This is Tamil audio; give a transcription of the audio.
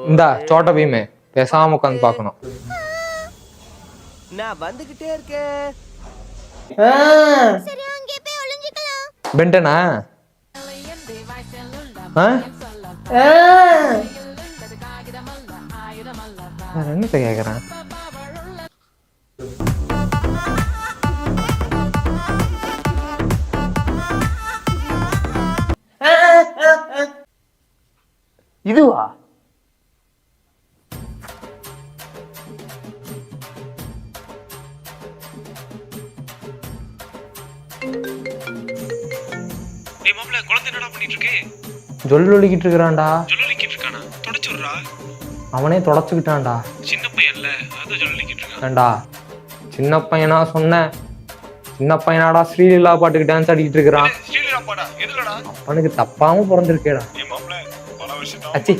இந்தா சோட்ட பீமே பேசாம உட்காந்து பார்க்கணும். நான் வந்துகிட்டே இருக்கேன். பென்டனா என்னத்த கேக்குறேன். இதுவா? ஜொல்லிக்கிட்டு இருக்கிறான்டா. தொடச்சுடுறா. அவனே தொடச்சுக்கிட்டான்டா. சின்ன பையன்ல அதான் சொல்லிக்கிட்டு இருக்கான். ஏண்டா சின்ன பையனா சொன்னேன். சின்ன பையனாடா ஸ்ரீலீலா பாட்டுக்கு டான்ஸ் ஆடிக்கிட்டு இருக்கிறான். ஸ்ரீலீலா பாடா எதுலடா? அவனுக்கு தப்பாம பிறந்திருக்கேடா. என் மாப்பிள்ள பல வருஷம் அச்சி